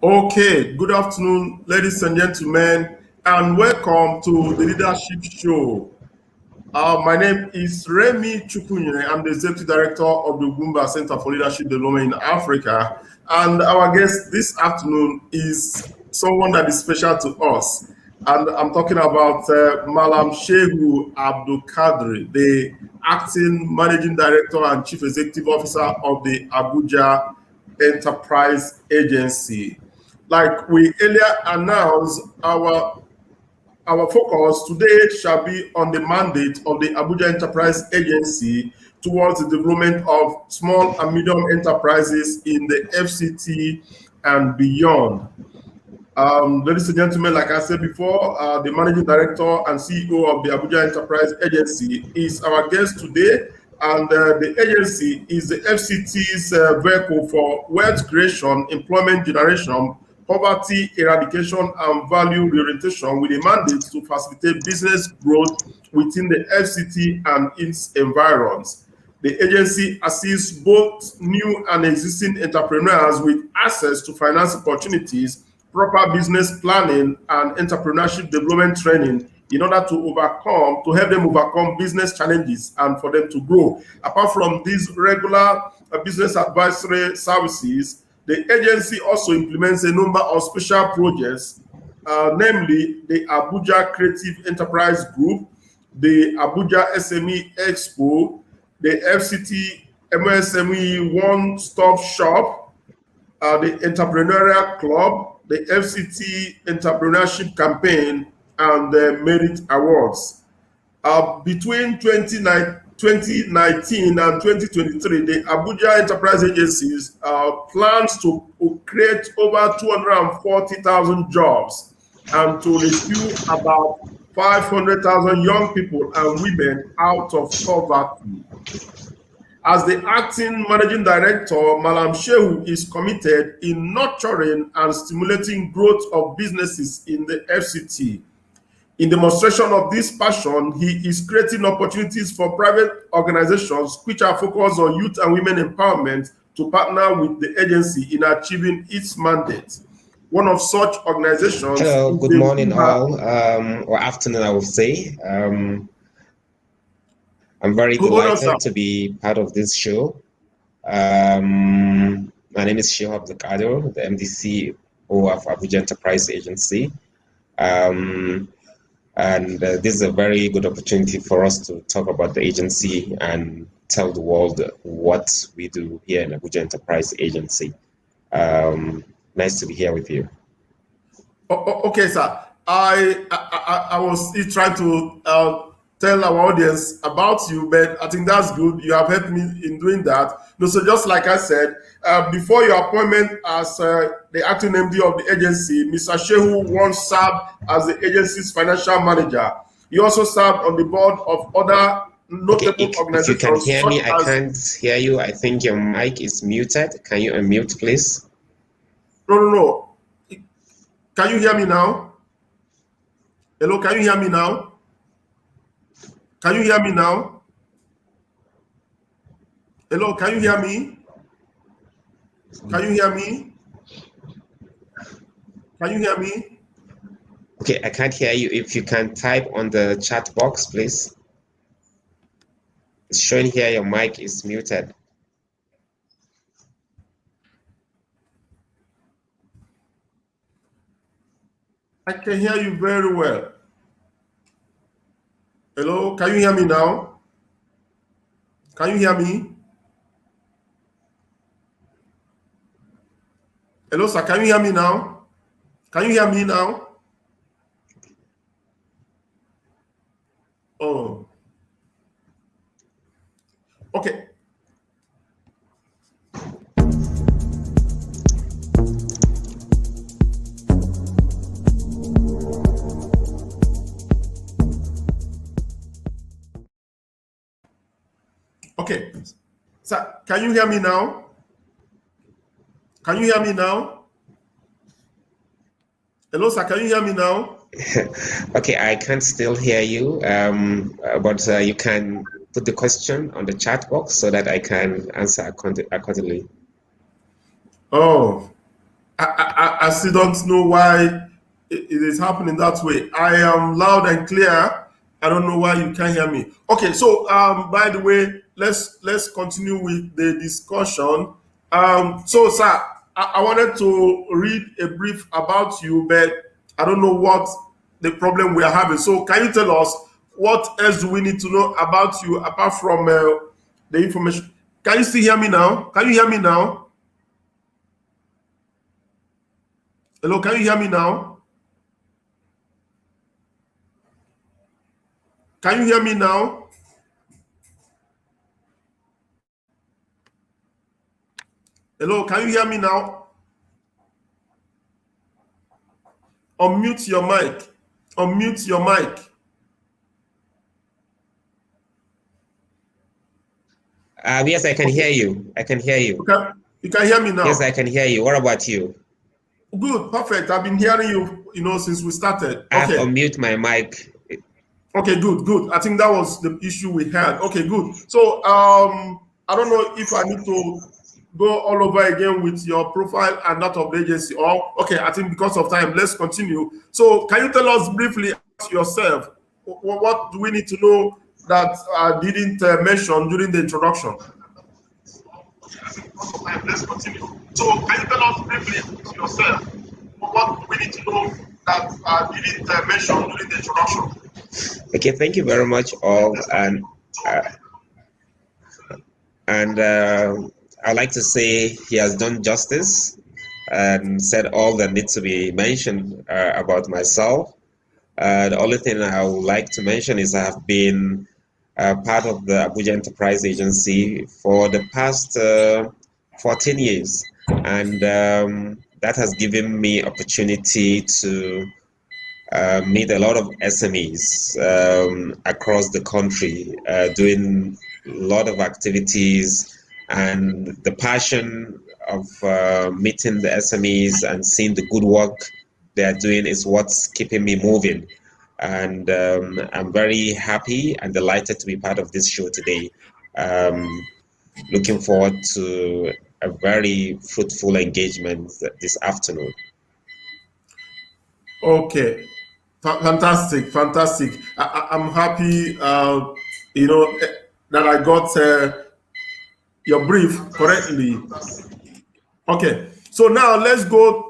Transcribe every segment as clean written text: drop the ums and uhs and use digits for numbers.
Okay, good afternoon, ladies and gentlemen, and welcome to the Leadership Show. My name is Remy Chukunye. I'm the Executive Director of the Ugwumba Center for Leadership Development in Africa, and our guest this afternoon is someone that is special to us. And I'm talking about Mallam Shehu Abdulkadir, the Acting Managing Director and Chief Executive Officer of the Abuja Enterprise Agency. Like we earlier announced, our focus today shall be on the mandate of the Abuja Enterprise Agency towards the development of small and medium enterprises in the FCT and beyond. Ladies and gentlemen, like I said before, the Managing Director and CEO of the Abuja Enterprise Agency is our guest today, and the agency is the FCT's vehicle for wealth creation, employment generation, poverty eradication, and value reorientation, with a mandate to facilitate business growth within the FCT and its environs. The agency assists both new and existing entrepreneurs with access to finance opportunities, proper business planning, and entrepreneurship development training in order to help them overcome business challenges and for them to grow. Apart from these regular business advisory services, the agency also implements a number of special projects, namely the Abuja Creative Enterprise Group, the Abuja SME Expo, the FCT MSME One-Stop Shop, the Entrepreneurial Club, the FCT Entrepreneurship Campaign, and the Merit Awards. Between 2019 and 2023, the Abuja Enterprise Agencies plans to create over 240,000 jobs and to rescue about 500,000 young people and women out of poverty. As the acting managing director, Mallam Shehu is committed in nurturing and stimulating growth of businesses in the FCT. In demonstration of this passion, he is creating opportunities for private organizations which are focused on youth and women empowerment to partner with the agency in achieving its mandate. One of such organizations. Hello, good morning all, or afternoon I would say. I'm very delighted to be part of this show. My name is Shehu Abdulkadir, the MDC of Abuja Enterprise Agency. And this is a very good opportunity for us to talk about the agency and tell the world what we do here in Abuja Enterprise Agency. Nice to be here with you. Okay, sir. I was trying to tell our audience about you, but I think that's good. You have helped me in doing that. So just like I said, before your appointment as the acting MD of the agency, Mr. Shehu once served as the agency's financial manager. He also served on the board of other notable organizations. If you can hear me, I can't hear you. I think your mic is muted. Can you unmute, please? No. Can you hear me now? Hello, can you hear me now? Can you hear me now? Hello, can you hear me? Can you hear me? Can you hear me? Okay, I can't hear you. If you can type on the chat box, please. It's showing here your mic is muted. I can hear you very well. Hello, can you hear me now? Can you hear me? Hello, sir, can you hear me now? Can you hear me now? Oh. Okay. Okay. Sir, can you hear me now? Can you hear me now? Hello, sir, can you hear me now? Okay, I can still hear you, but you can put the question on the chat box so that I can answer accordingly. Oh, I still don't know why it is happening that way. I am loud and clear. I don't know why you can't hear me. Okay, so by the way, let's continue with the discussion. So sir, I wanted to read a brief about you, but I don't know what the problem we are having. So can you tell us what else do we need to know about you apart from the information? Can you still hear me now? Can you hear me now? Hello, can you hear me now? Can you hear me now? Hello, can you hear me now? Unmute your mic. Unmute your mic. Yes, I can hear you. I can hear you. You can hear me now? Yes, I can hear you. What about you? Good, perfect. I've been hearing you, since we started. I have unmute my mic. Okay, good. I think that was the issue we had. Okay, good. So I don't know if I need to go all over again with your profile and that of the agency, or okay, I think because of time, let's continue. So can you tell us briefly about yourself? What do we need to know that I didn't mention during the introduction? Let's continue. So can you tell us briefly about yourself? What do we need to know that I didn't mention during the introduction? Okay, thank you very much all, and I'd like to say he has done justice and said all that needs to be mentioned about myself. The only thing I would like to mention is I have been part of the Abuja Enterprise Agency for the past 14 years, and that has given me opportunity to meet a lot of SMEs across the country, doing a lot of activities, and the passion of meeting the SMEs and seeing the good work they are doing is what's keeping me moving. And I'm very happy and delighted to be part of this show today. Looking forward to a very fruitful engagement this afternoon. Okay, fantastic. I'm happy, that I got your brief correctly. Okay, so now let's go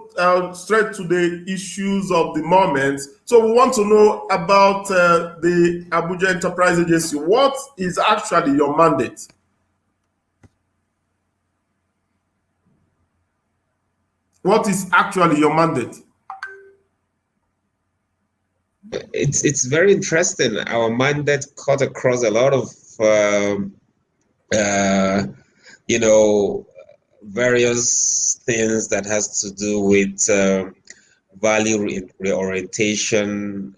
straight to the issues of the moment. So we want to know about the Abuja Enterprise Agency. What is actually your mandate? What is actually your mandate? It's very interesting. Our mandate cut across a lot of various things that has to do with value reorientation,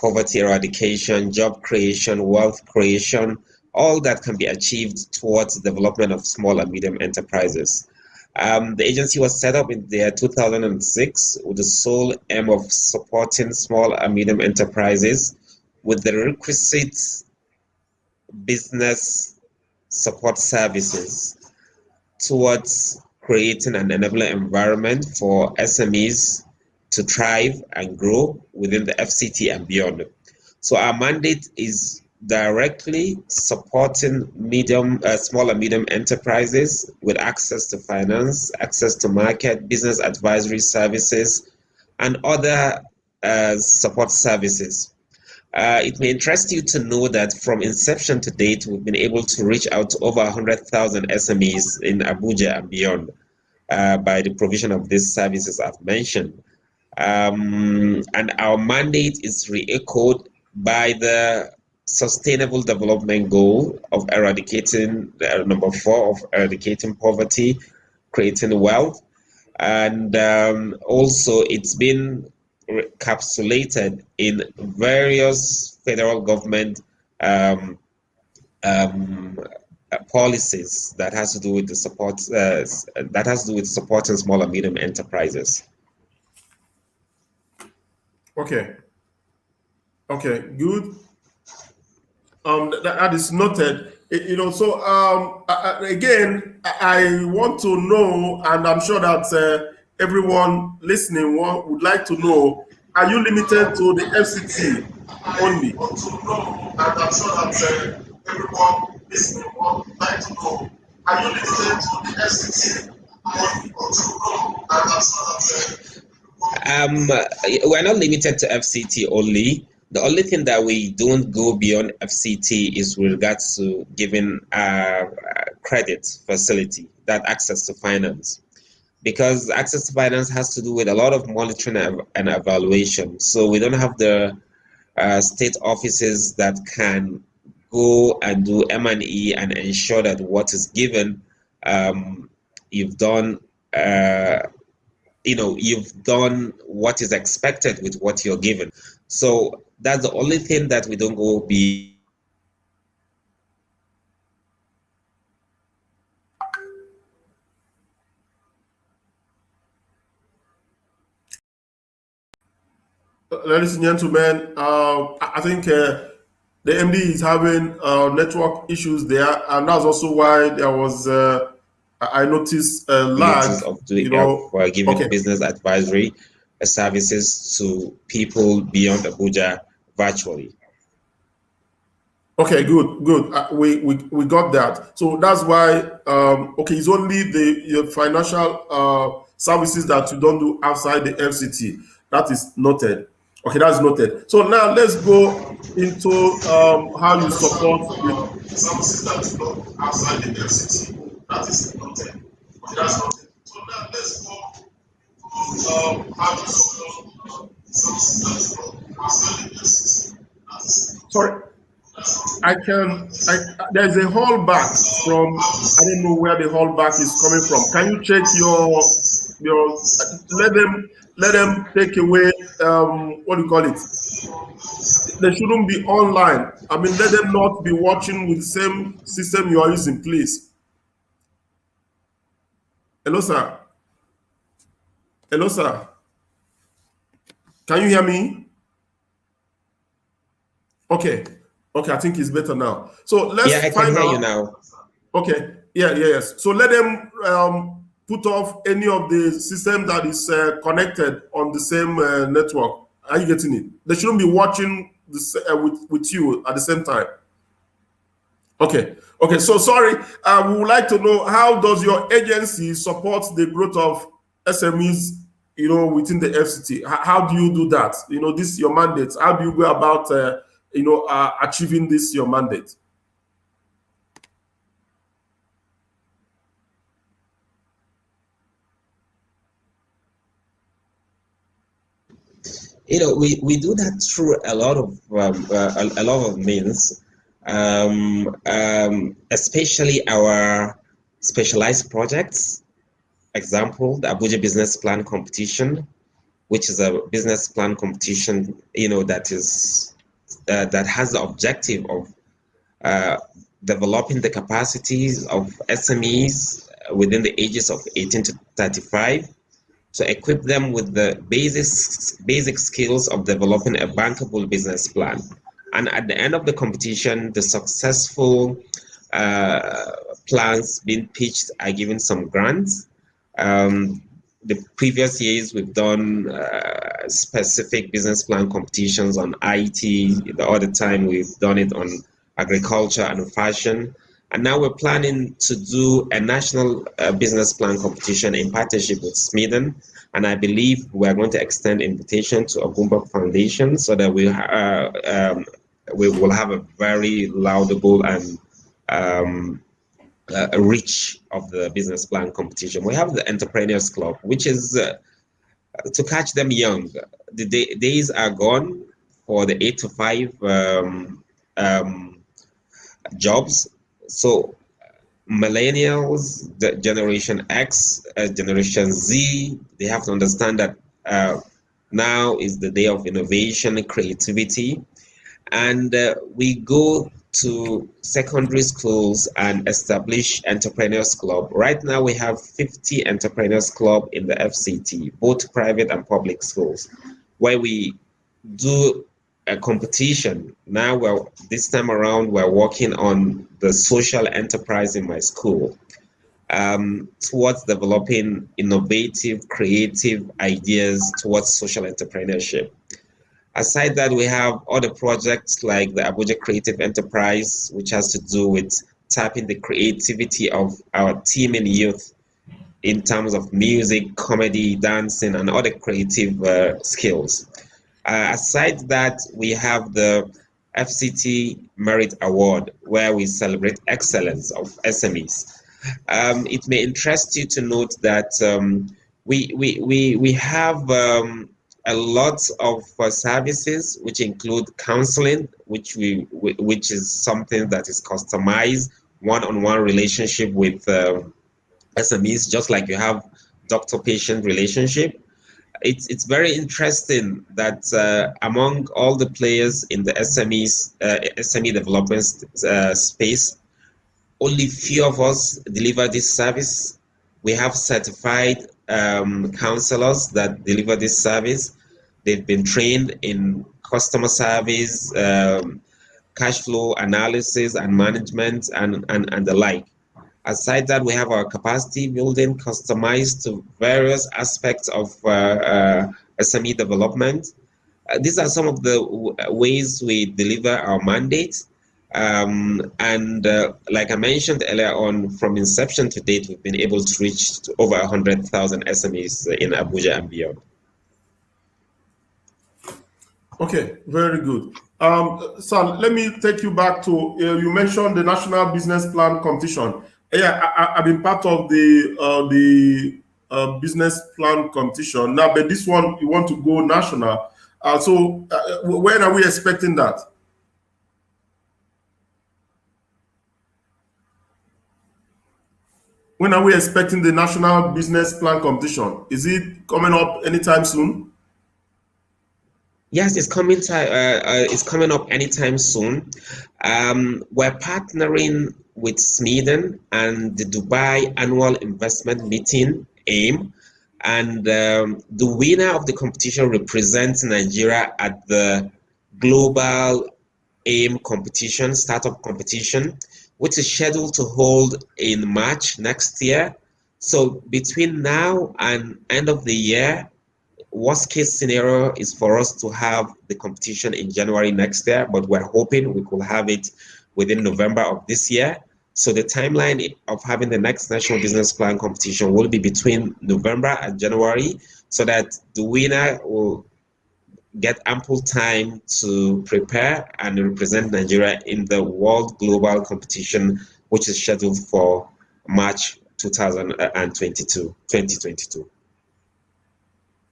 poverty eradication, job creation, wealth creation, all that can be achieved towards the development of small and medium enterprises. The agency was set up in the year 2006 with the sole aim of supporting small and medium enterprises with the requisite business support services towards creating an enabling environment for SMEs to thrive and grow within the FCT and beyond. So our mandate is directly supporting small and medium enterprises with access to finance, access to market, business advisory services, and other support services. It may interest you to know that from inception to date, we've been able to reach out to over 100,000 SMEs in Abuja and beyond by the provision of these services I've mentioned. And our mandate is re-echoed by the Sustainable Development Goal of eradicating, number 4, of eradicating poverty, creating wealth. And also it's been encapsulated in various federal government policies that has to do with the support supporting small and medium enterprises. Okay, good. That is noted. So again, I want to know, and I'm sure that everyone listening would like to know: are you limited to the FCT only? I want to know, and I'm sure that everyone listening would like to know: are you limited to the FCT only? Want to know, and I'm sure that we're not limited to FCT only. The only thing that we don't go beyond FCT is with regards to giving credit facility, that access to finance. Because access to finance has to do with a lot of monitoring and evaluation. So we don't have the state offices that can go and do M&E and ensure that what is given, you've done you've done what is expected with what you're given. So that's the only thing that we don't go be. Ladies and gentlemen, I think the MD is having network issues there, and that's also why there was I noticed a lag. Of doing giving business advisory services to people beyond Abuja virtually. Okay, good. We got that. So that's why it's only the financial services that you don't do outside the FCT. That is noted. Okay, that's noted. So now let's go into how you support the services that you don't do outside the FCT. That is noted. Okay, that's noted. So now let's go to how you support the services that you don't do outside the FCT. Sorry. There's a hallback from, I don't know where the hallback is coming from. Can you check let them take away, what do you call it? They shouldn't be online. I mean, let them not be watching with the same system you are using, please. Hello, sir. Hello, sir. Can you hear me? Okay, I think it's better now. So let's I can hear you now. Okay, yes. So let them put off any of the system that is connected on the same network. Are you getting it? They shouldn't be watching with you at the same time. Okay. So sorry. We would like to know, how does your agency support the growth of SMEs? Within the FCT. How do you do that? This is your mandate. How do you go about achieving this your mandate? We do that through a lot of means, especially our specialized projects. Example, the Abuja Business Plan Competition, which is a business plan competition, that has the objective of developing the capacities of SMEs within the ages of 18 to 35, to equip them with the basic skills of developing a bankable business plan. And at the end of the competition, the successful plans being pitched are given some grants. The previous years, we've done specific business plan competitions on IT. The other time, we've done it on agriculture and fashion. And now we're planning to do a national business plan competition in partnership with Sweden. And I believe we're going to extend invitation to Ugwumba Foundation so that we will have a very laudable and reach of the business plan competition. We have the Entrepreneurial Club, which is to catch them young. The days are gone for the 8 to 5 jobs. So millennials, the Generation X, Generation Z, they have to understand that now is the day of innovation, creativity, and we go to secondary schools and establish Entrepreneurial Club. Right now we have 50 Entrepreneurial Club in the FCT, both private and public schools, where we do a competition. Now, this time around, we're working on the social enterprise in my school, towards developing innovative, creative ideas towards social entrepreneurship. Aside that, we have other projects like the Abuja Creative Enterprise, which has to do with tapping the creativity of our team and youth in terms of music, comedy, dancing, and other creative skills. Aside that, we have the FCT Merit Award, where we celebrate excellence of SMEs. It may interest you to note that we have a lot of services, which include counseling, which is something that is customized, one-on-one relationship with SMEs, just like you have doctor-patient relationship. It's very interesting that among all the players in the SME development space, only few of us deliver this service. We have certified counselors that deliver this service. They've been trained in customer service, cash flow analysis and management, and the like. Aside that, we have our capacity building customized to various aspects of SME development. These are some of the ways we deliver our mandate. Like I mentioned earlier on, from inception to date, we've been able to reach to over 100,000 SMEs in Abuja and beyond. Okay, very good. So let me take you back to, you mentioned the National Business Plan competition. Yeah, I've been part of the business plan competition. Now, but this one, you want to go national. So when are we expecting that? When are we expecting the National Business Plan competition? Is it coming up anytime soon? Yes, it's coming up anytime soon. We're partnering with Sweden and the Dubai Annual Investment Meeting, AIM, and the winner of the competition represents Nigeria at the Global AIM competition, startup competition, which is scheduled to hold in March next year. So between now and end of the year, worst case scenario is for us to have the competition in January next year, but we're hoping we could have it within November of this year. So the timeline of having the next National Business Plan competition will be between November and January, so that the winner will get ample time to prepare and represent Nigeria in the World Global Competition, which is scheduled for March 2022.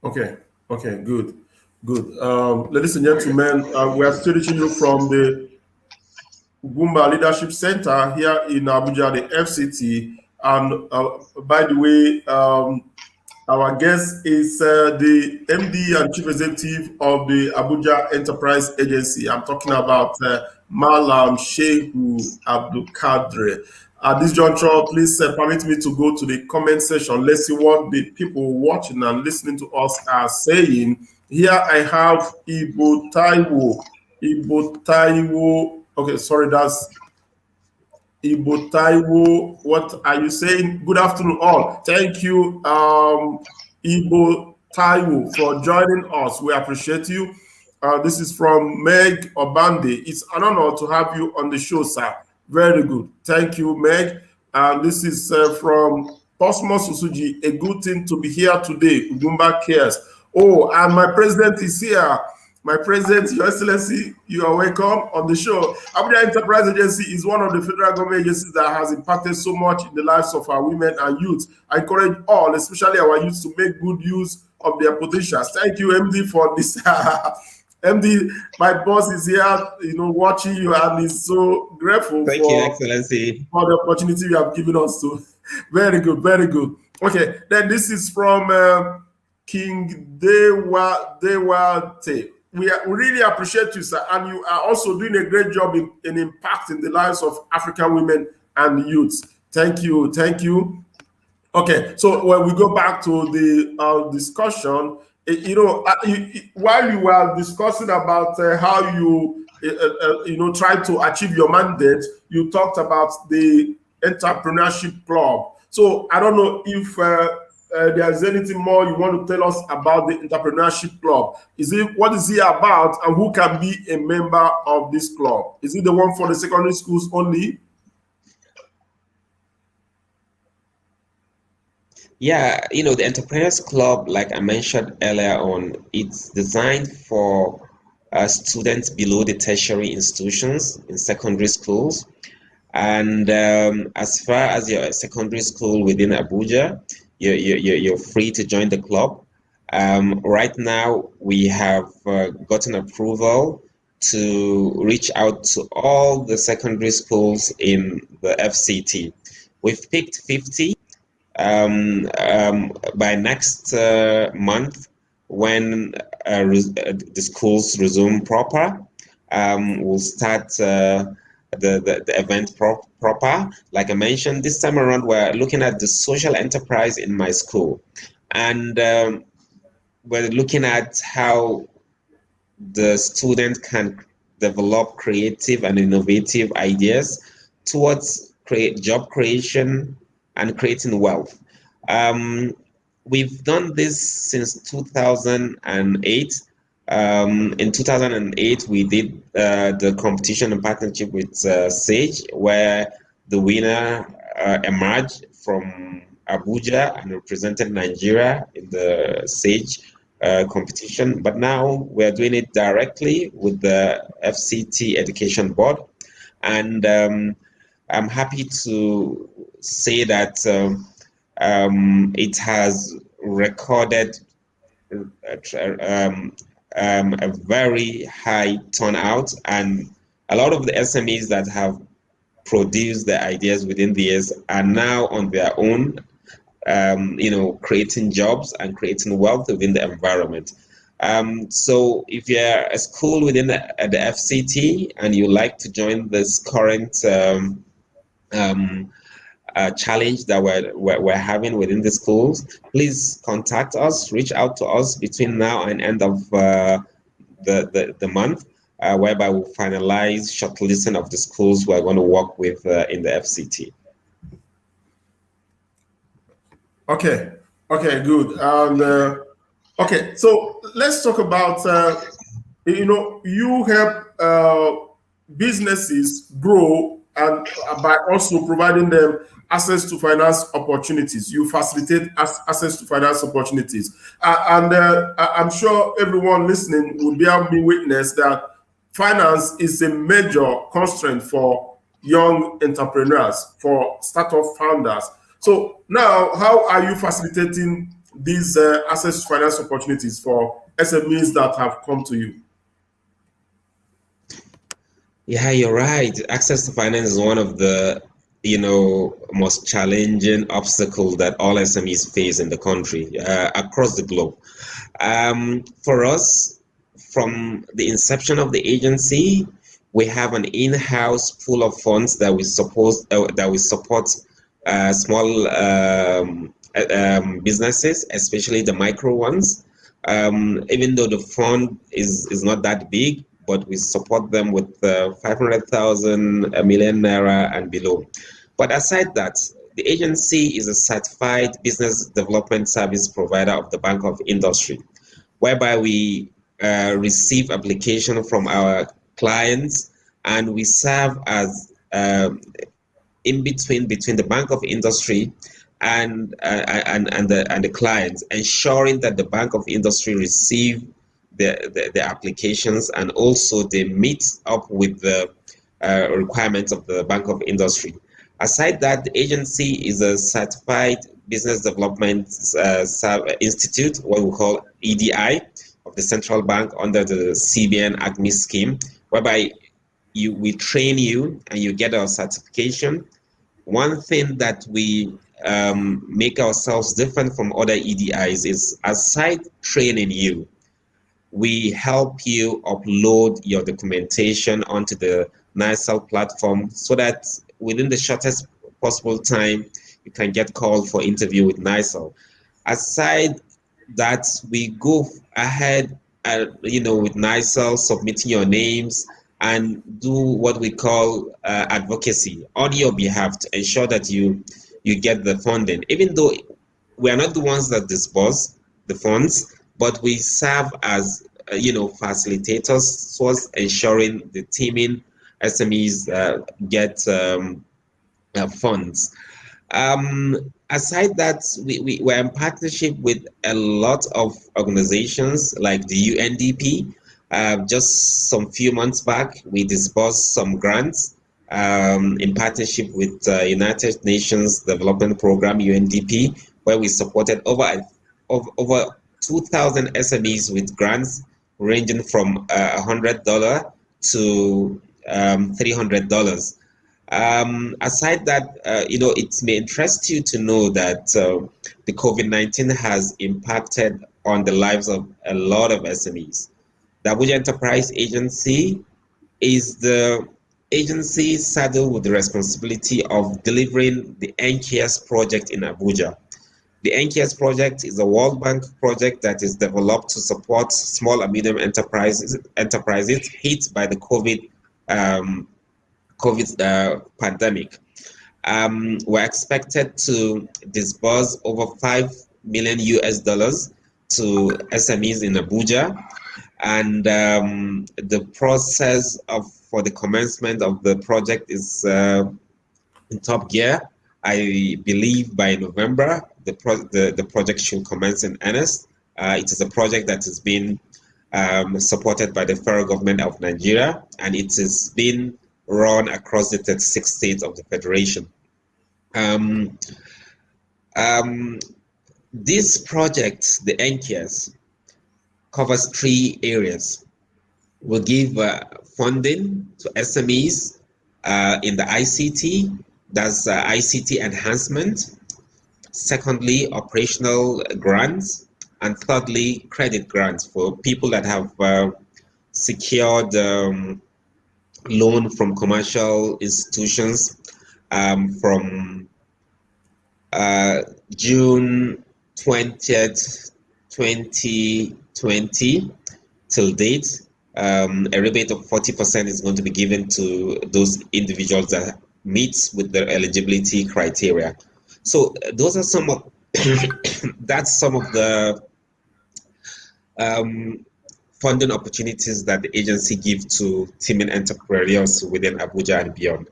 Okay, good. Ladies and gentlemen, we are still reaching you from the Ugwumba Leadership Center here in Abuja, the FCT. And by the way, our guest is the MD and Chief Executive of the Abuja Enterprise Agency. I'm talking about Mallam Shehu Abdulkadir. At this juncture, please permit me to go to the comment section. Let's see what the people watching and listening to us are saying. Here I have Ibo Taiwo. Okay, sorry, that's Ibo Taiwo. What are you saying? Good afternoon, all. Thank you, Ibo Taiwo, for joining us. We appreciate you. This is from Meg Obande. It's an honor to have you on the show, sir. Very good. Thank you, Meg. And this is from Cosmos Usuji. A good thing to be here today. Ugwumba cares. Oh, and my president is here. My president, Your Excellency, you are welcome on the show. Abuja Enterprise Agency is one of the federal government agencies that has impacted so much in the lives of our women and youth. I encourage all, especially our youth, to make good use of their potentials. Thank you, MD, for this. MD, my boss is here, watching you, and is so grateful Thank you, Excellency, for the opportunity you have given us to. Very good, very good. Okay, then this is from King Dewate. We really appreciate you, sir, and you are also doing a great job in impacting the lives of African women and youths. Thank you. Okay, so when we go back to the discussion, while you were discussing about how try to achieve your mandate, you talked about the Entrepreneurship Club. So I don't know if there's anything more you want to tell us about the Entrepreneurship Club. What is it about, and who can be a member of this club? Is it the one for the secondary schools only? Yeah, the Entrepreneurs Club, like I mentioned earlier on, it's designed for students below the tertiary institutions in secondary schools. And as far as your secondary school within Abuja, you're free to join the club. Right now, we have gotten approval to reach out to all the secondary schools in the FCT. We've picked 50. By next month, when the schools resume proper, we'll start the event proper. Like I mentioned, this time around, we're looking at the social enterprise in my school. And we're looking at how the student can develop creative and innovative ideas towards job creation and creating wealth. We've done this since 2008. In 2008, we did the competition in partnership with ACEG, where the winner emerged from Abuja and represented Nigeria in the ACEG competition. But now we're doing it directly with the FCT Education Board. And I'm happy to say that it has recorded a very high turnout, and a lot of the SMEs that have produced the ideas within the years are now on their own, creating jobs and creating wealth within the environment. So if you're a school within the FCT and you like to join this current challenge that we're having within the schools, please contact us, reach out to us between now and end of the month, whereby we'll finalize shortlisting of the schools we're going to work with in the FCT. Okay, good. And okay, so let's talk about you help businesses grow, and by also providing them access to finance opportunities. You facilitate access to finance opportunities. I'm sure everyone listening will be able to witness that finance is a major constraint for young entrepreneurs, for startup founders. So now, how are you facilitating these access to finance opportunities for SMEs that have come to you? Yeah, you're right. Access to finance is one of the most challenging obstacle that all SMEs face in the country, across the globe. For us, from the inception of the agency, we have an in-house pool of funds that we support small businesses, especially the micro ones. Even though the fund is not that big, but we support them with 500,000, a million naira and below. But aside that, the agency is a certified business development service provider of the Bank of Industry, whereby we receive application from our clients, and we serve as in between the Bank of Industry and the clients, ensuring that the Bank of Industry receive the applications, and also they meet up with the requirements of the Bank of Industry. Aside that, the agency is a certified business development institute, what we call EDI, of the central bank under the CBN ACME scheme, whereby we train you and you get our certification. One thing that we make ourselves different from other EDIs is, aside training you, we help you upload your documentation onto the NISAL platform, so that within the shortest possible time, you can get called for interview with NISAL. Aside that we go ahead, with NICEL, submitting your names and do what we call advocacy on your behalf to ensure that you get the funding, even though we are not the ones that disburse the funds, but we serve as facilitators towards ensuring the teaming SMEs get funds. Aside that, we're in partnership with a lot of organizations like the UNDP. Just some few months back, we disbursed some grants in partnership with United Nations Development Program, UNDP, where we supported over 2,000 SMEs with grants ranging from $100 to $300. Aside that, it may interest you to know that the COVID-19 has impacted on the lives of a lot of SMEs. The Abuja Enterprise Agency is the agency saddled with the responsibility of delivering the NKS project in Abuja. The NKS project is a World Bank project that is developed to support small and medium enterprises hit by the COVID pandemic. We're expected to disburse over 5 million US dollars to SMEs in Abuja, and the process for the commencement of the project is in top gear. I believe by November the project should commence in earnest. It is a project that has been supported by the federal government of Nigeria, and it is being run across the 36 states of the federation. This project, the NKS, covers 3 areas. We'll give funding to SMEs in the ICT, that's ICT enhancement. Secondly, operational grants. And thirdly, credit grants for people that have secured loan from commercial institutions from June 20th, 2020 till date. A rebate of 40% is going to be given to those individuals that meet with their eligibility criteria. So those are some of that's some of the funding opportunities that the agency gives to teaming entrepreneurs within Abuja and beyond.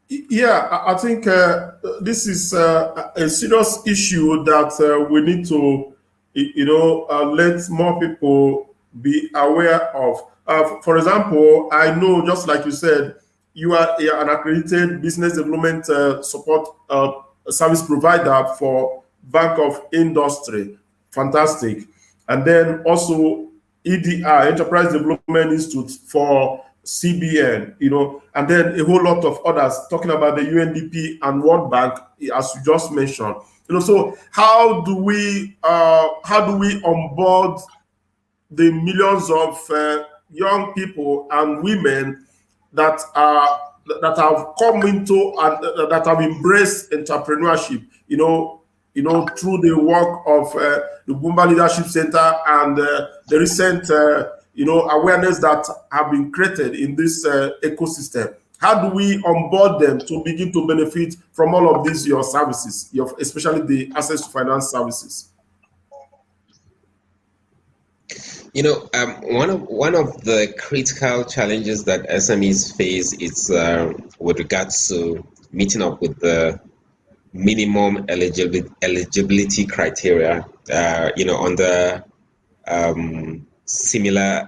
Yeah, I think this is a serious issue that we need to, let more people be aware of. For example, I know, just like you said, you are an accredited business development support service provider for Bank of Industry. Fantastic. And then also EDI, Enterprise Development Institute for CBN, and then a whole lot of others talking about the UNDP and World Bank, as you just mentioned. So how do we onboard the millions of young people and women that have come into and that have embraced entrepreneurship, through the work of the Ugwumba Leadership Center and the recent awareness that have been created in this ecosystem? How do we onboard them to begin to benefit from all of these your services, especially the access to finance services? One of the critical challenges that SMEs face is with regards to meeting up with the minimum eligibility criteria.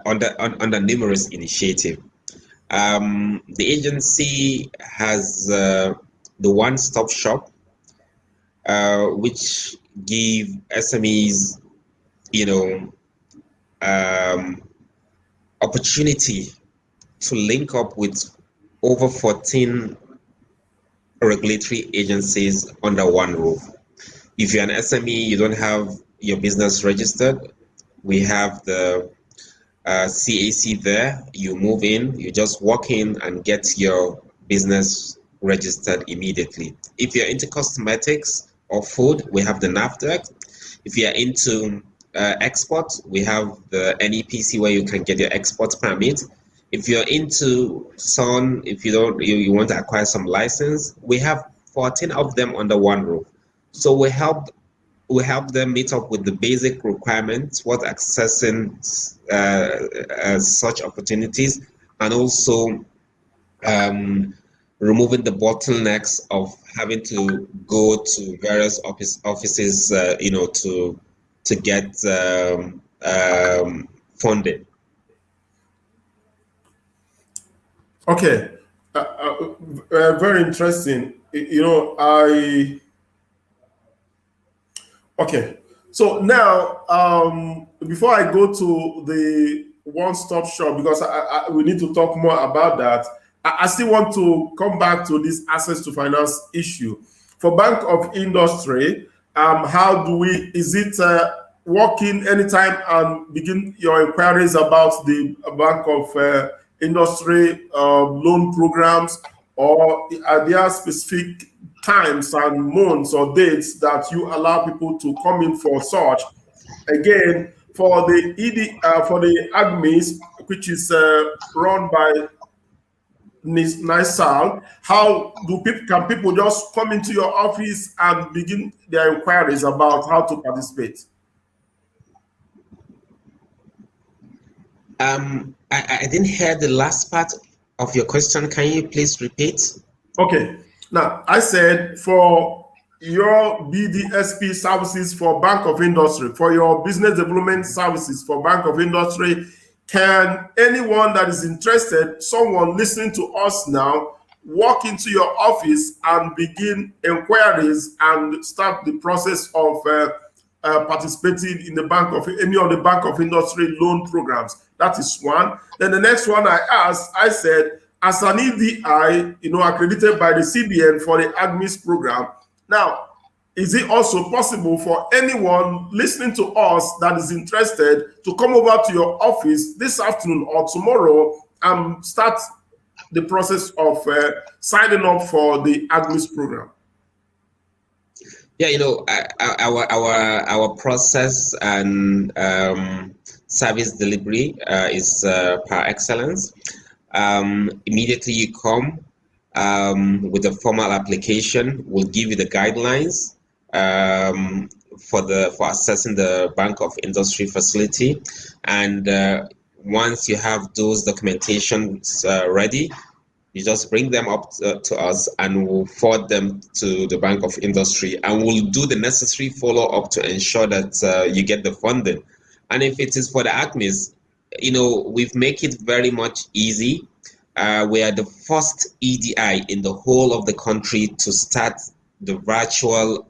Under numerous initiatives. The agency has the one-stop shop, which give SMEs, opportunity to link up with over 14 regulatory agencies under one roof. If you're an SME, you don't have your business registered, we have the CAC there. You move in, you just walk in and get your business registered immediately. If you're into cosmetics, or food, we have the NAFDAC. If you are into export, we have the NEPC where you can get your export permit. If you're into if you want to acquire some license, we have 14 of them under one roof. So we help them meet up with the basic requirements, what accessing such opportunities, and also removing the bottlenecks of having to go to various offices, to get funding. Okay, very interesting. Okay, so now before I go to the one-stop shop, because we need to talk more about that, I still want to come back to this access to finance issue. For Bank of Industry, how do we, is it working anytime and begin your inquiries about the Bank of Industry loan programs, or are there specific times and months or dates that you allow people to come in for such? Again, for the for the AGMIs, which is run by NISAL, how can people just come into your office and begin their inquiries about how to participate? I didn't hear the last part of your question. Can you please repeat? Okay. Now, I said for your BDSP services for Bank of Industry, for your business development services for Bank of Industry, can anyone that is interested, someone listening to us now, walk into your office and begin inquiries and start the process of participating in the any of the Bank of Industry loan programs? That is one. Then the next one I asked, I said, as an EDI, accredited by the CBN for the AGMIS program. Now, is it also possible for anyone listening to us that is interested to come over to your office this afternoon or tomorrow and start the process of signing up for the AGMIS program? Yeah, our process and service delivery is par excellence. Immediately you come with a formal application, we'll give you the guidelines for assessing the Bank of Industry facility, and once you have those documentations ready, you just bring them up to us and we'll forward them to the Bank of Industry, and we'll do the necessary follow-up to ensure that you get the funding. And if it is for the ACMEs, we've made it very much easy. We are the first EDI in the whole of the country to start the virtual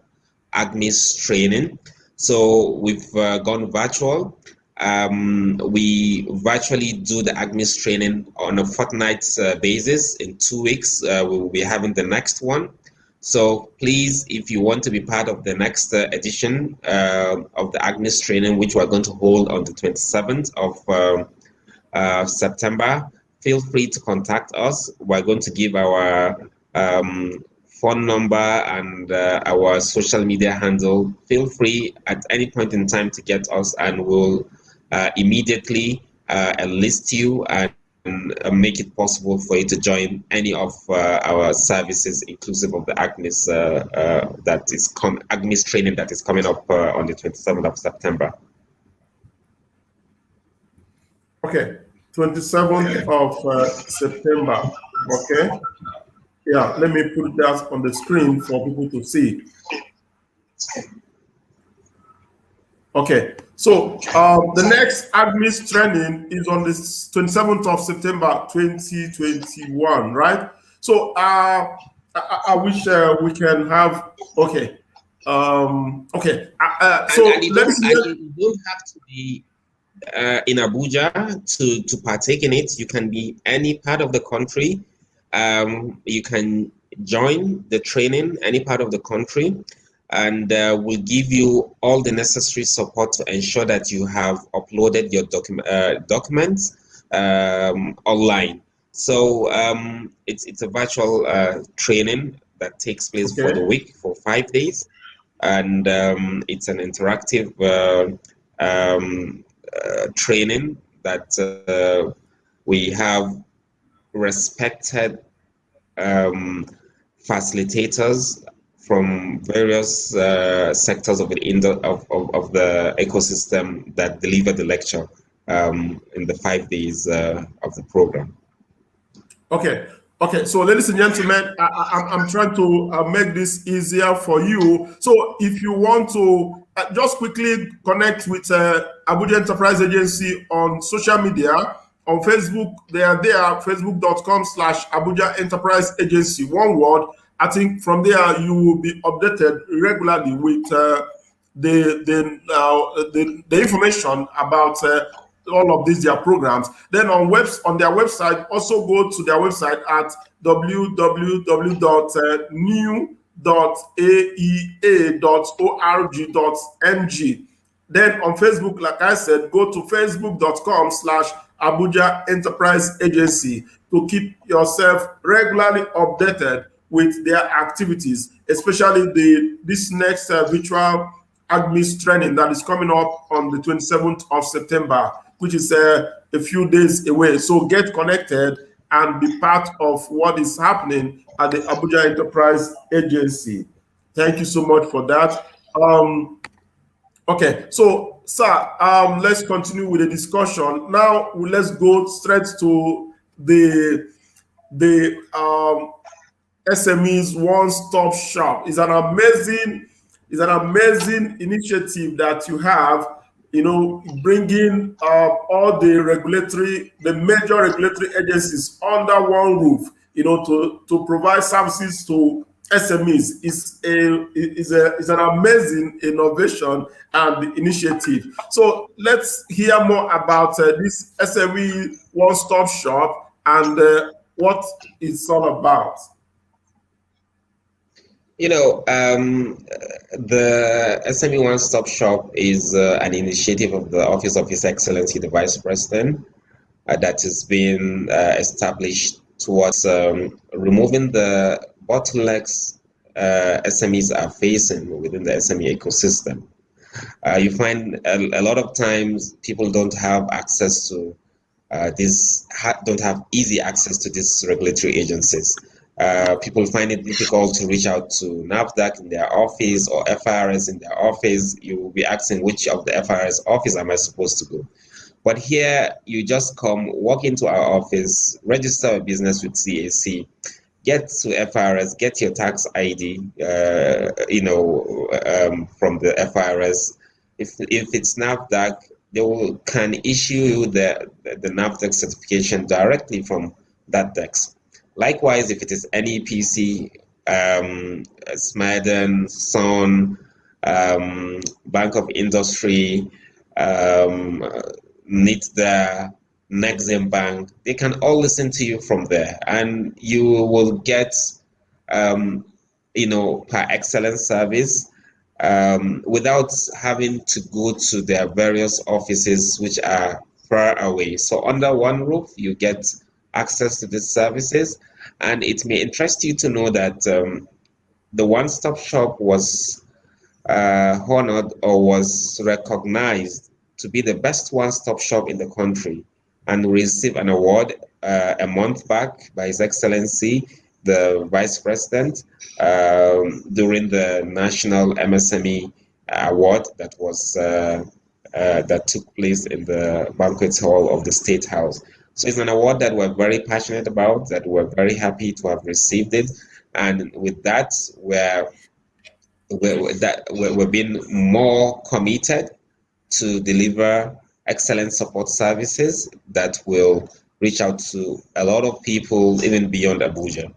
ACMEs training. So we've gone virtual. We virtually do the ACMEs training on a fortnight basis. In 2 weeks, we will be having the next one. So please, if you want to be part of the next edition of the ACMEs training, which we're going to hold on the 27th of September, feel free to contact us. We're going to give our phone number and our social media handle. Feel free at any point in time to get us, and we'll immediately enlist you and make it possible for you to join any of our services, inclusive of the ACMEs ACMEs training that is coming up on the 27th of September. Okay, 27th of September. Okay. Yeah, let me put that on the screen for people to see. Okay, so the next ACMEs training is on the 27th of September 2021, right? So I wish we can have, okay. Okay, so let's you don't have to be in Abuja to partake in it. You can be any part of the country. You can join the training any part of the country, and we'll give you all the necessary support to ensure that you have uploaded your documents online. So it's a virtual training that takes place for the week, for 5 days. and it's an interactive training that we have respected facilitators from various sectors of the ecosystem that deliver the lecture in the 5 days of the program. Okay. Okay, so ladies and gentlemen, I'm trying to make this easier for you. So if you want to just quickly connect with Abuja Enterprise Agency on social media, on Facebook, they are there, facebook.com/Abuja Enterprise Agency, one word. I think from there you will be updated regularly with the information about all of these their programs. Then on their website, also go to their website at www.new.aea.org.ng. Then on Facebook, like I said, go to facebook.com/Abuja Enterprise Agency to keep yourself regularly updated with their activities, especially this next virtual admin training that is coming up on the 27th of September, which is a few days away. So get connected and be part of what is happening at the Abuja Enterprise Agency. Thank you so much for that. Okay, so sir, let's continue with the discussion. Now let's go straight to the SMEs one-stop shop. It's an amazing initiative that you have, bringing all the major regulatory agencies under one roof, to provide services to SMEs is an amazing innovation and initiative. So let's hear more about this SME one-stop shop and what it's all about. The SME One Stop Shop is an initiative of the Office of His Excellency, the Vice President, that has been established towards removing the bottlenecks SMEs are facing within the SME ecosystem. You find a lot of times people don't have access to don't have easy access to these regulatory agencies. People find it difficult to reach out to NAFDAC in their office or FIRS in their office. You will be asking, which of the FIRS office am I supposed to go? But here, you just walk into our office, register a business with CAC, get to FIRS, get your tax ID, from the FIRS. If it's NAFDAC, they can issue you the NAFDAC certification directly from that desk. Likewise, if it is NEPC, Smeden, Son, Bank of Industry, NITDA, Nexim Bank, they can all listen to you from there, and you will get, par excellence service without having to go to their various offices, which are far away. So under one roof, you get access to these services, and it may interest you to know that the one-stop shop was honored or was recognized to be the best one-stop shop in the country, and received an award a month back by His Excellency, the Vice President, during the National MSME Award that was that took place in the banquet hall of the State House. So it's an award that we're very passionate about, that we're very happy to have received it, and with that, we're being more committed to deliver excellent support services that will reach out to a lot of people, even beyond Abuja.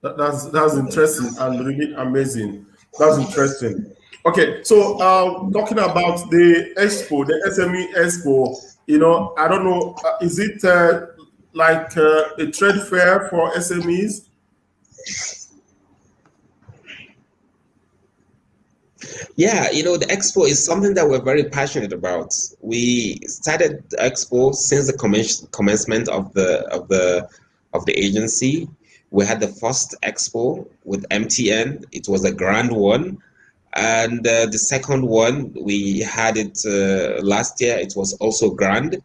That's interesting and really amazing. That's interesting. Okay, so talking about the expo, the SME Expo, I don't know, is it like a trade fair for SMEs? Yeah, the expo is something that we're very passionate about. We started the expo since the commencement of the agency. We had the first expo with MTN. It was a grand one. And the second one, we had it last year. It was also grand.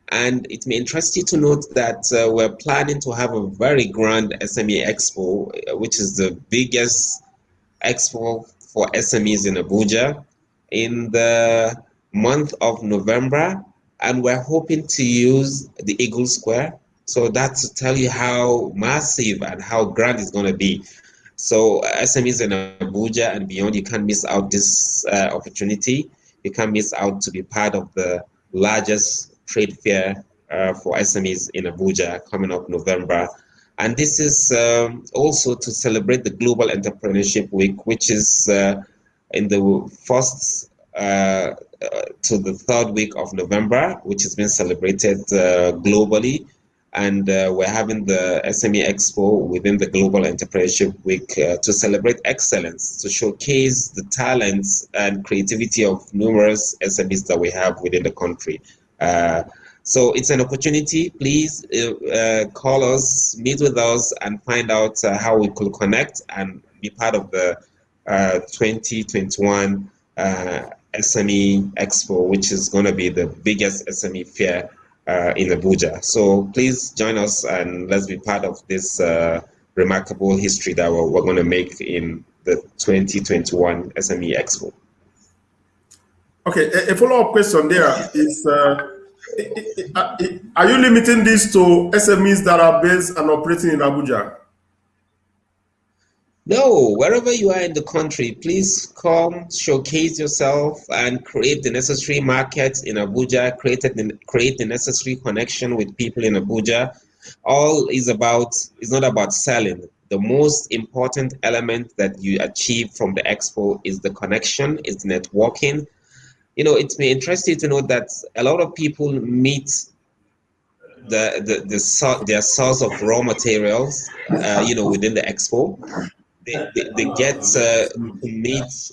And it may interest you to note that we're planning to have a very grand SME Expo, which is the biggest expo for SMEs in Abuja in the month of November. And we're hoping to use the Eagle Square. So that's to tell you how massive and how grand it's going to be. So SMEs in Abuja and beyond, you can't miss out this opportunity. You can't miss out to be part of the largest trade fair for SMEs in Abuja coming up November. And this is also to celebrate the Global Entrepreneurship Week, which is in the first to the third week of November, which has been celebrated globally. And we're having the SME Expo within the Global Entrepreneurship Week to celebrate excellence, to showcase the talents and creativity of numerous SMEs that we have within the country. So it's an opportunity. Please call us, meet with us, and find out how we could connect and be part of the 2021 SME Expo, which is going to be the biggest SME fair in Abuja. So please join us and let's be part of this remarkable history that we're going to make in the 2021 SME Expo. Okay, a follow-up question there is, are you limiting this to SMEs that are based and operating in Abuja? No, wherever you are in the country, please come, showcase yourself, and create the necessary markets in Abuja, create the necessary connection with people in Abuja. All is not about selling. The most important element that you achieve from the expo is the connection, is networking. You know, it may interest you to know that a lot of people meet their source of raw materials, within the expo. They get to meet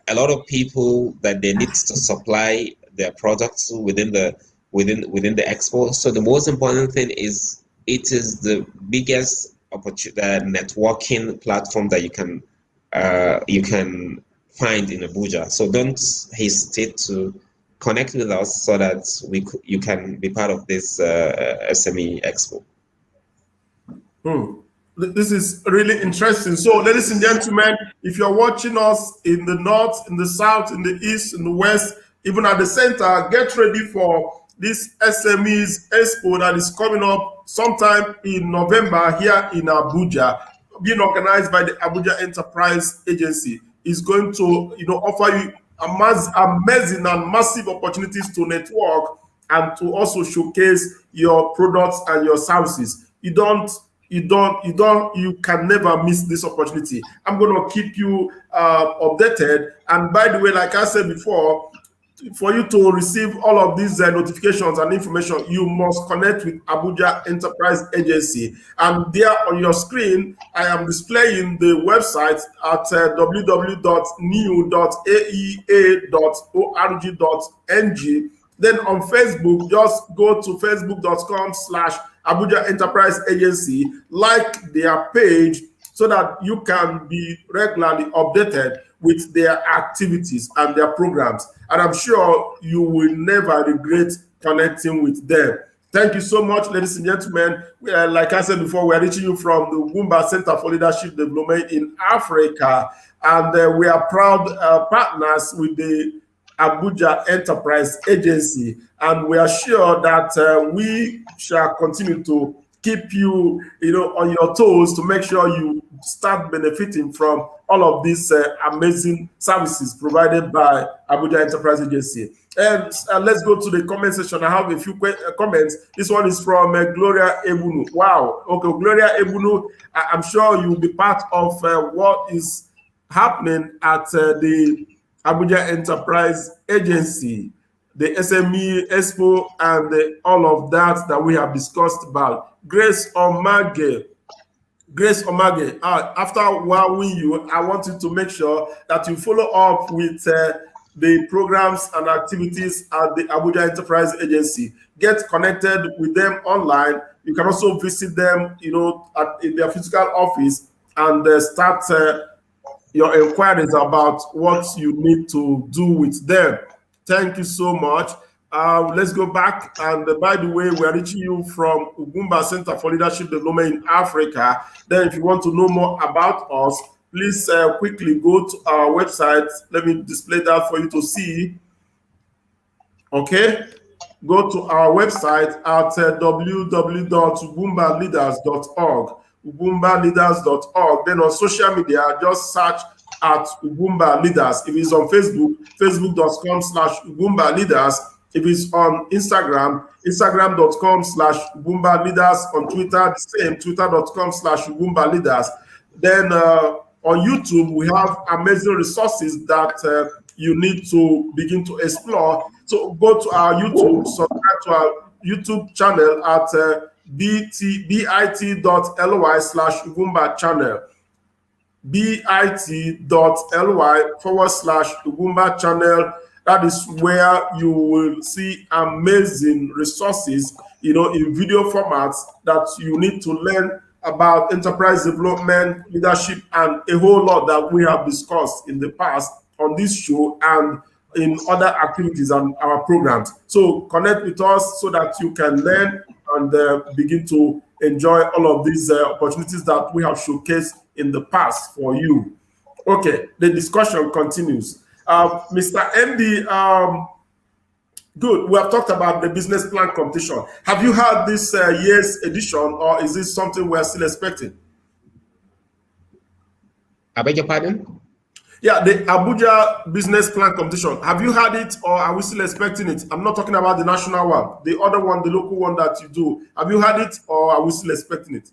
a lot of people that they need to supply their products within the expo. So the most important thing is it is the biggest networking platform that you can find in Abuja. So don't hesitate to connect with us so that you can be part of this SME Expo. This is really interesting. So, ladies and gentlemen, if you're watching us in the north, in the south, in the east, in the west, even at the center, get ready for this SMEs Expo that is coming up sometime in November here in Abuja, being organized by the Abuja Enterprise Agency. Is going to, offer you amazing and massive opportunities to network and to also showcase your products and your services. You can never miss this opportunity. I'm going to keep you updated. And by the way, like I said before, for you to receive all of these notifications and information, you must connect with Abuja Enterprise Agency. And there on your screen, I am displaying the website at www.neu.aea.org.ng. Then on Facebook, just go to facebook.com/Abuja Enterprise Agency, like their page so that you can be regularly updated with their activities and their programs. And I'm sure you will never regret connecting with them. Thank you so much, ladies and gentlemen. Like I said before, we are reaching you from the Ugwumba Center for Leadership Development in Africa. And we are proud partners with the Abuja Enterprise Agency. And we are sure that we shall continue to keep you, on your toes to make sure you start benefiting from all of these amazing services provided by Abuja Enterprise Agency. And let's go to the comment section. I have a few comments. This one is from Gloria Ebunu. Wow. Okay, Gloria Ebunu, I'm sure you'll be part of what is happening at the Abuja Enterprise Agency, the SME Expo, and all of that we have discussed about. Grace Omage, after wowing you, I want you to make sure that you follow up with the programs and activities at the Abuja Enterprise Agency. Get connected with them online. You can also visit them, in their physical office and start your inquiries about what you need to do with them. Thank you so much. Let's go back. And by the way, we are reaching you from Ugwumba Center for Leadership Development in Africa. Then if you want to know more about us, please quickly go to our website. Let me display that for you to see. Okay. Go to our website at www.ugwumbaleaders.org. ugwumbaleaders.org. Then on social media, just search at Ugwumba Leaders. If it's on Facebook, facebook.com/Ugwumba Leaders. If it's on Instagram, instagram.com/Ugwumba Leaders. On Twitter, the same, twitter.com/Ugwumba Leaders. Then on YouTube, we have amazing resources that you need to begin to explore. So go to our YouTube, subscribe to our YouTube channel at bit.ly/Ugwumba channel. bit.ly/Ugwumba channel. That is where you will see amazing resources, in video formats that you need to learn about enterprise development, leadership, and a whole lot that we have discussed in the past on this show and in other activities and our programs. So connect with us so that you can learn and begin to enjoy all of these opportunities that we have showcased in the past for you. Okay, the discussion continues. Mr. MD, good. We have talked about the business plan competition. Have you had this year's edition, or is this something we are still expecting? I beg your pardon? Yeah, the Abuja business plan competition. Have you had it, or are we still expecting it? I'm not talking about the national one, the other one, the local one that you do. Have you had it, or are we still expecting it?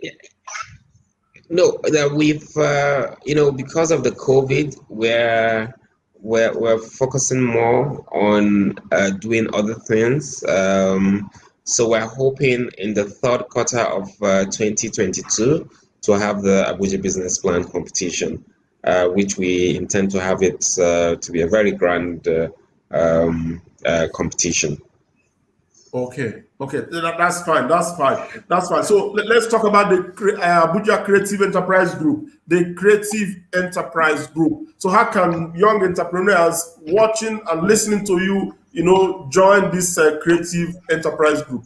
Yeah. No, that we've because of the COVID, we're focusing more on doing other things. So we're hoping in the third quarter of 2022 to have the Abuja Business Plan competition, which we intend to have it to be a very grand competition. Okay, that's fine. So let's talk about the Abuja Creative Enterprise Group, the Creative Enterprise Group. So how can young entrepreneurs watching and listening to you, join this Creative Enterprise Group?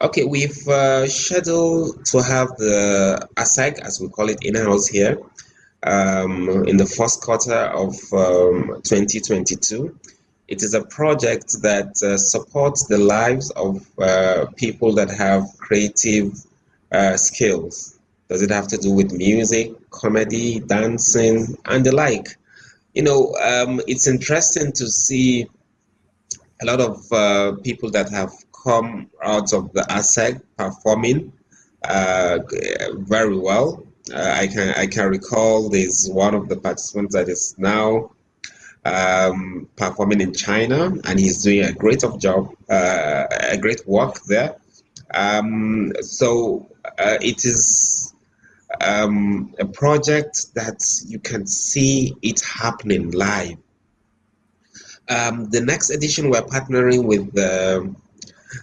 Okay, we've scheduled to have the ACEG, as we call it in-house here, in the first quarter of 2022. It is a project that supports the lives of people that have creative skills. Does it have to do with music, comedy, dancing, and the like? It's interesting to see a lot of people that have come out of the ACEG performing very well. I can recall there's one of the participants that is now performing in China, and he's doing a great job, a great work there. So it is a project that you can see it happening live. The next edition, we're partnering with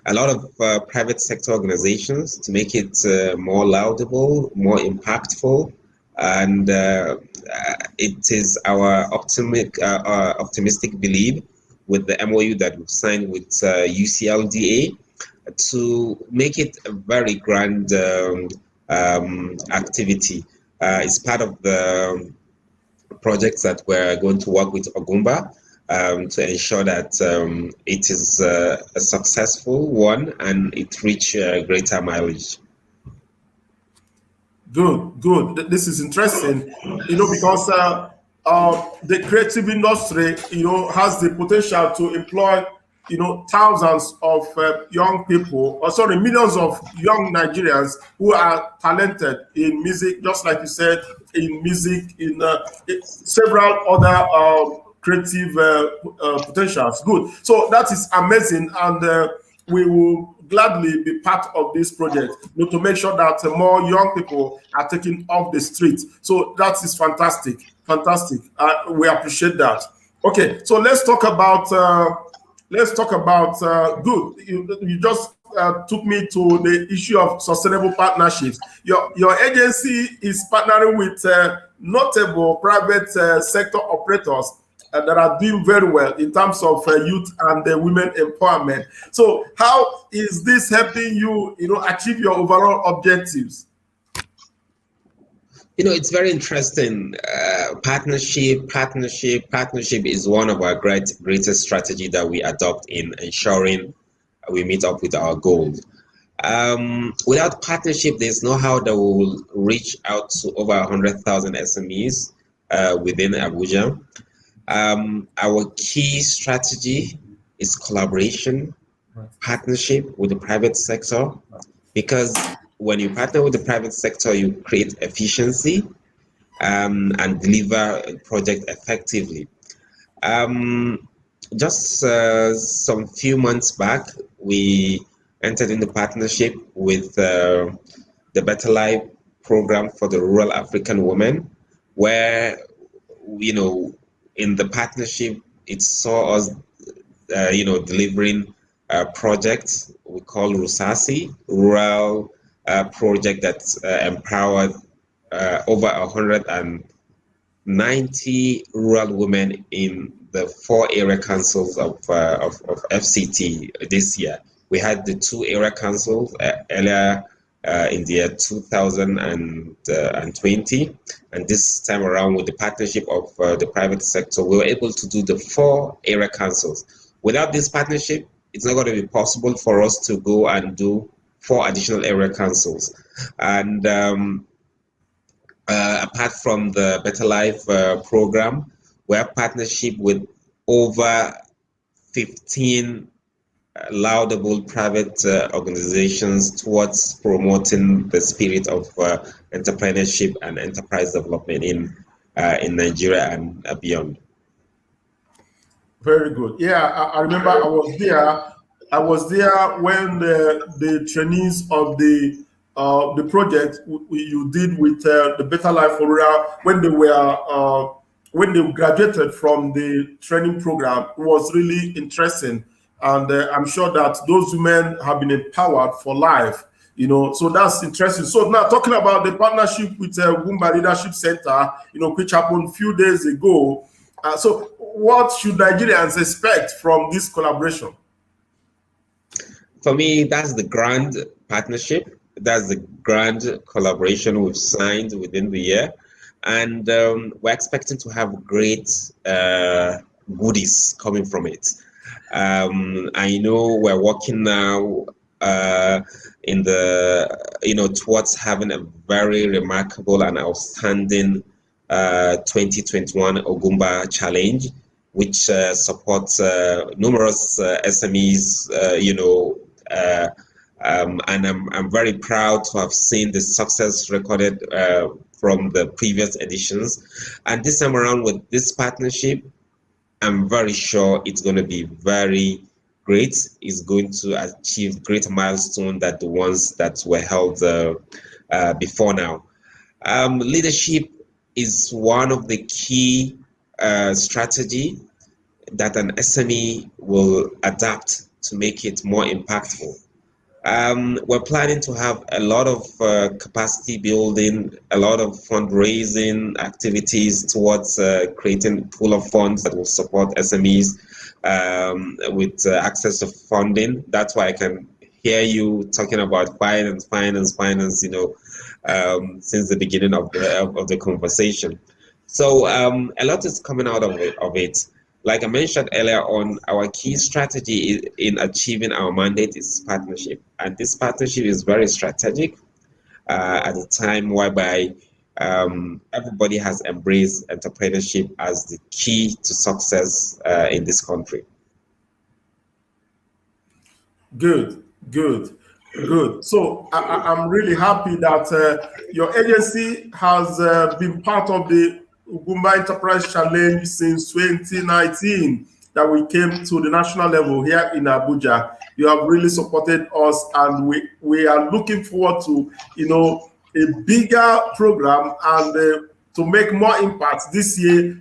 a lot of private sector organizations to make it more laudable, more impactful, and it is our optimistic belief with the MOU that we've signed with UCLDA to make it a very grand activity. It's part of the projects that we're going to work with Ugwumba to ensure that it is a successful one and it reaches greater mileage. Good. This is interesting, because the creative industry, has the potential to employ, thousands of young people, millions of young Nigerians who are talented in music, just like you said, in music, in several other creative potentials. Good. So that is amazing, and we will gladly be part of this project, to make sure that more young people are taken off the street. So that is fantastic, fantastic. We appreciate that. Okay, so let's talk about good. You just took me to the issue of sustainable partnerships. Your agency is partnering with notable private sector operators that are doing very well in terms of youth and women empowerment. So, how is this helping you, achieve your overall objectives? It's very interesting. Partnership is one of our greatest strategy that we adopt in ensuring we meet up with our goals. Without partnership, there's no how that we will reach out to over 100,000 SMEs within Abuja. Our key strategy is collaboration, partnership with the private sector, because when you partner with the private sector, you create efficiency and deliver a project effectively. Just some few months back, we entered into partnership with the Better Life program for the rural African women, where, in the partnership, it saw us, delivering a project we call Rusasi, rural project that empowered over 190 rural women in the 4 area councils of FCT this year. We had the 2 area councils earlier in the year 2020, and this time around with the partnership of the private sector, we were able to do the 4 area councils. Without this partnership, it's not going to be possible for us to go and do 4 additional area councils. And apart from the Better Life program, we have partnership with over 15 laudable private organizations towards promoting the spirit of entrepreneurship and enterprise development in Nigeria and beyond. Very good. Yeah, I remember I was there when the trainees of the project you did with the Better Life for Rural, when they graduated from the training program. It was really interesting, and I'm sure that those women have been empowered for life. So that's interesting. So now talking about the partnership with Ugwumba Leadership Center, which happened a few days ago. So what should Nigerians expect from this collaboration? For me, that's the grand partnership. That's the grand collaboration we've signed within the year. And we're expecting to have great goodies coming from it. I know we're working now in the, towards having a very remarkable and outstanding 2021 Ugwumba challenge, which supports numerous SMEs, and I'm very proud to have seen the success recorded from the previous editions. And this time around with this partnership, I'm very sure it's going to be very great. It's going to achieve greater milestone than the ones that were held before now. Leadership is one of the key strategy that an SME will adapt to make it more impactful. We're planning to have a lot of capacity building, a lot of fundraising activities towards creating a pool of funds that will support SMEs with access to funding. That's why I can hear you talking about finance, since the beginning of the conversation. So a lot is coming out of it. Like I mentioned earlier on, our key strategy in achieving our mandate is partnership. And this partnership is very strategic at a time whereby everybody has embraced entrepreneurship as the key to success in this country. Good. So I'm really happy that your agency has been part of the Ugwumba Enterprise Challenge since 2019. that we came to the national level here in Abuja. You have really supported us, and we are looking forward to, a bigger program and to make more impact this year,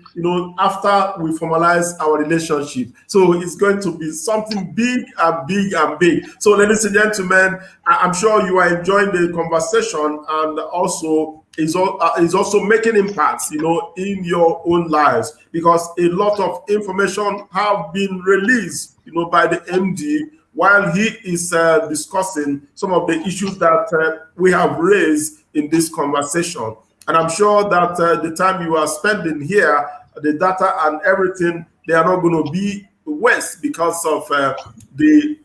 after we formalize our relationship. So it's going to be something big and big and big. So ladies and gentlemen, I'm sure you are enjoying the conversation, and also is also making impacts, in your own lives, because a lot of information have been released, by the MD while he is discussing some of the issues that we have raised in this conversation. And I'm sure that the time you are spending here, the data and everything, they are not going to be waste because of the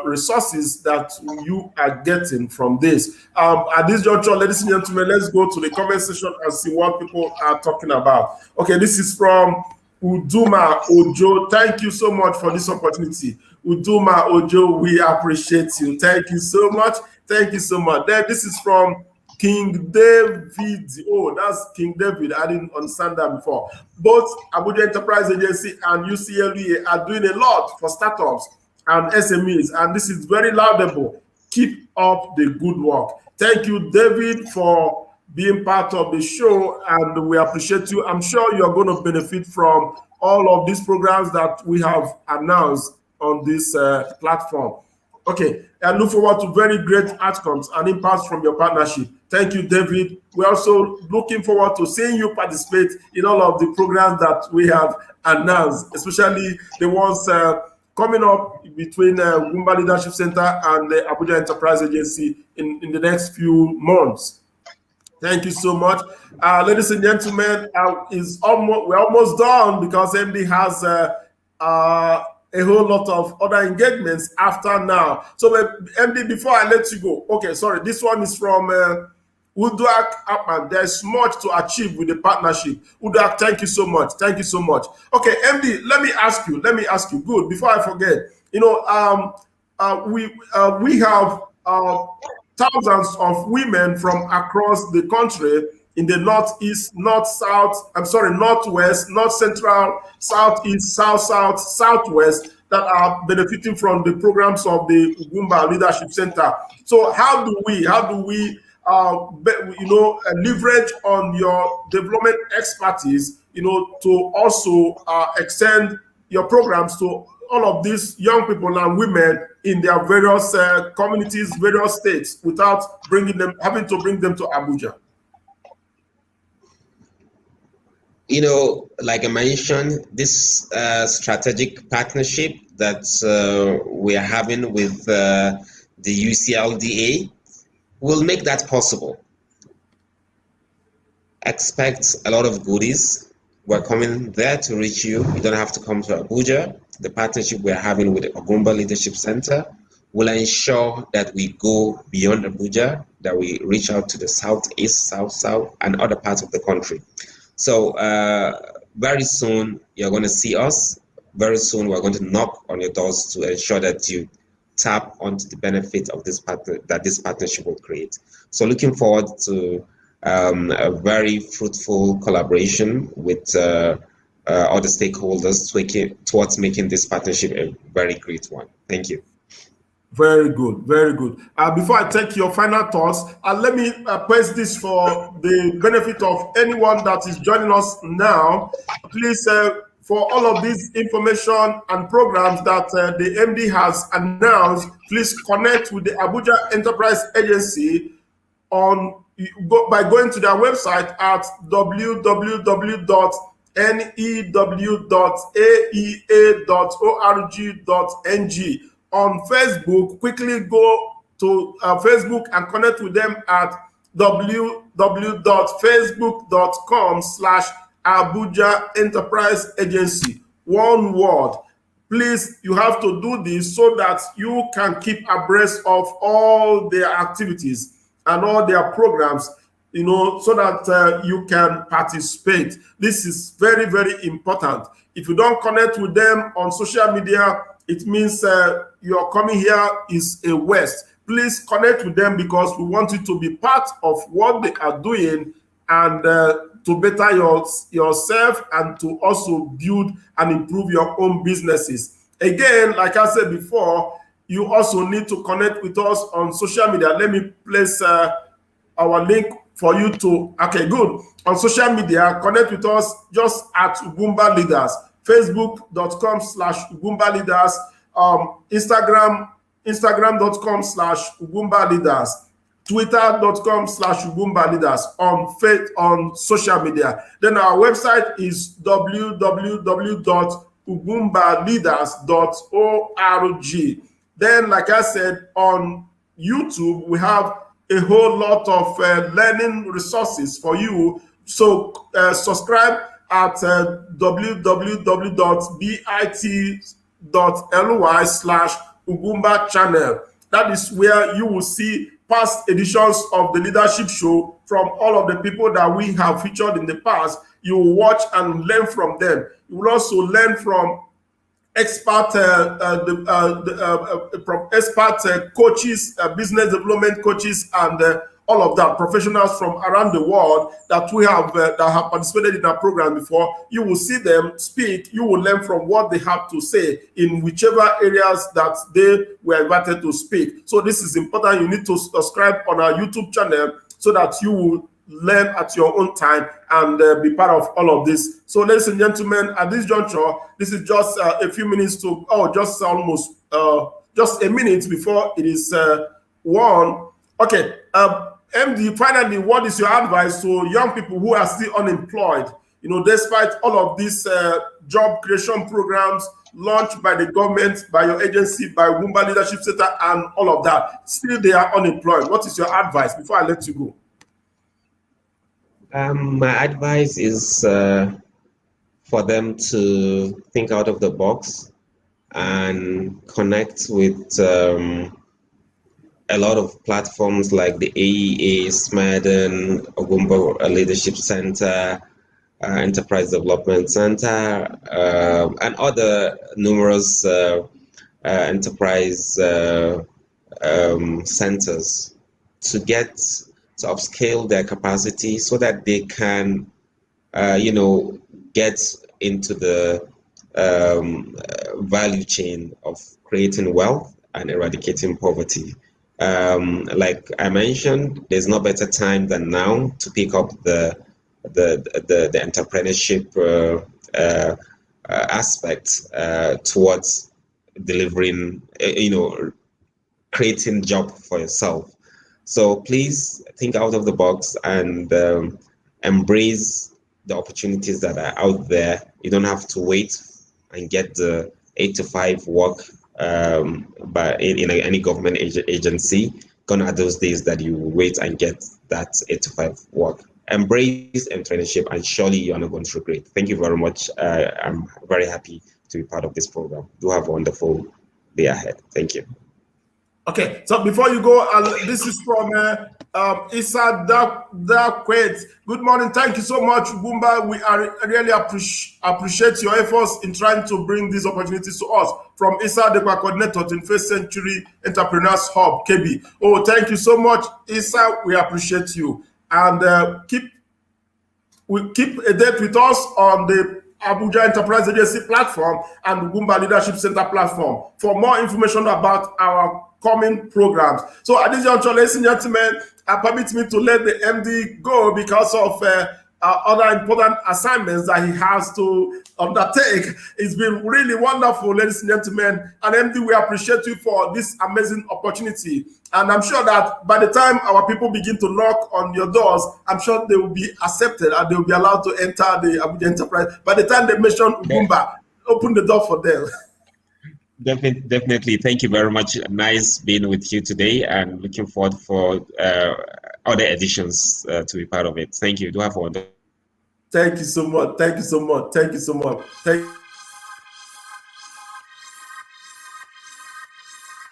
resources that you are getting from this. At this juncture, ladies and gentlemen, let's go to the comment section and see what people are talking about. Okay, this is from Uduma Ojo. Thank you so much for this opportunity. Uduma Ojo, we appreciate you. Thank you so much. Thank you so much. Then this is from King David. Oh, that's King David. I didn't understand that before. Both Abuja Enterprise Agency and UCLEA are doing a lot for startups and SMEs, and this is very laudable. Keep up the good work. Thank you, David, for being part of the show, and we appreciate you. I'm sure you're going to benefit from all of these programs that we have announced on this platform. Okay, I look forward to very great outcomes and impacts from your partnership. Thank you, David. We're also looking forward to seeing you participate in all of the programs that we have announced, especially the ones coming up between Ugwumba Leadership Center and the Abuja Enterprise Agency in the next few months. Thank you so much. Ladies and gentlemen, we're almost done because MD has a whole lot of other engagements after now. So MD, before I let you go, okay, sorry, this one is from Uduak Apman. There's much to achieve with the partnership. Uduak, thank you so much. Thank you so much. Okay, MD, let me ask you. Good, before I forget, we have thousands of women from across the country in the northeast, northwest, north central, southeast, south, southwest that are benefiting from the programs of the Ugwumba Leadership Center. So how do we leverage on your development expertise, to also extend your programs to all of these young people and women in their various communities, various states, without having to bring them to Abuja? Like I mentioned, this strategic partnership that we are having with the UCLDA will make that possible. Expect a lot of goodies. We're coming there to reach you. You don't have to come to Abuja. The partnership we're having with the Ugwumba Leadership Center will ensure that we go beyond Abuja, that we reach out to the southeast, south, and other parts of the country. So very soon you're going to see us. Very soon we're going to knock on your doors to ensure that you tap onto the benefit of this partnership will create. So looking forward to a very fruitful collaboration with other stakeholders towards making this partnership a very great one. Thank you. Very good, very good. Before I take your final thoughts, let me paste this for the benefit of anyone that is joining us now. Please, for all of this information and programs that the MD has announced, please connect with the Abuja Enterprise Agency by going to their website at www.new.aea.org.ng. On Facebook, quickly go to Facebook and connect with them at www.facebook.com/Abuja Enterprise Agency. One word. Please, you have to do this so that you can keep abreast of all their activities and all their programs, so that you can participate. This is very, very important. If you don't connect with them on social media, it means your coming here is a waste. Please connect with them because we want you to be part of what they are doing and to better yourself and to also build and improve your own businesses. Again, like I said before, you also need to connect with us on social media. Let me place our link for you to, okay, good. On social media, connect with us just at Ugwumba Leaders, facebook.com/Ugwumba Leaders, instagram.com/Ugwumba Leaders, twitter.com/Ugwumba Leaders on social media. Then our website is www.ugwumbaleaders.org. Then, like I said, on YouTube, we have a whole lot of learning resources for you. So subscribe at www.bit.ly/Ugwumba channel. That is where you will see past editions of the Leadership Show from all of the people that we have featured in the past. You will watch and learn from them. You will also learn from expert coaches, business development coaches, and all of that, professionals from around the world that we have that have participated in our program before. You will see them speak. You will learn from what they have to say in whichever areas that they were invited to speak. So this is important. You need to subscribe on our YouTube channel so that you will learn at your own time and be part of all of this. So, ladies and gentlemen, at this juncture, this is just a few minutes to, just almost just a minute before it is 1. Okay, MD, finally, what is your advice to young people who are still unemployed? You know, despite all of these job creation programs launched by the government, by your agency, by Ugwumba Leadership Center, and all of that, still they are unemployed. What is your advice before I let you go? My advice is for them to think out of the box and connect with a lot of platforms like the AEA, SMED, Ugwumba Leadership Center, Enterprise Development Center, and other numerous enterprise centers to upscale their capacity so that they can, get into the value chain of creating wealth and eradicating poverty. Like I mentioned, there's no better time than now to pick up the entrepreneurship aspect towards delivering, creating job for yourself. So please think out of the box and embrace the opportunities that are out there. You don't have to wait and get the 8 to 5 work but in any government agency. Gone are those days that you wait and get that 8 to 5 work. Embrace entrepreneurship and surely you're not going to regret. Thank you very much. I'm very happy to be part of this program. Do have a wonderful day ahead. Thank you. Okay, so before you go, this is from Issa Dakwet. Good morning. Thank you so much, Ugwumba. We really appreciate your efforts in trying to bring these opportunities to us. From Issa Dakwet, coordinator to 21st Century Entrepreneurs Hub, KB. Oh, thank you so much, Issa. We appreciate you. And keep a date with us on the Abuja Enterprise Agency platform and Ugwumba Leadership Center platform for more information about our coming programs. So at this juncture, ladies and gentlemen, permit me to let the MD go because of other important assignments that he has to undertake. It's been really wonderful, ladies and gentlemen. And MD, we appreciate you for this amazing opportunity. And I'm sure that by the time our people begin to knock on your doors, I'm sure they will be accepted and they will be allowed to enter the Abuja Enterprise. By the time they mention Ugwumba, open the door for them. Definitely. Thank you very much. Nice being with you today and looking forward for other editions to be part of it. Thank you. Do have a wonderful. Thank you so much. Thank you so much. Thank you so much. Thank you.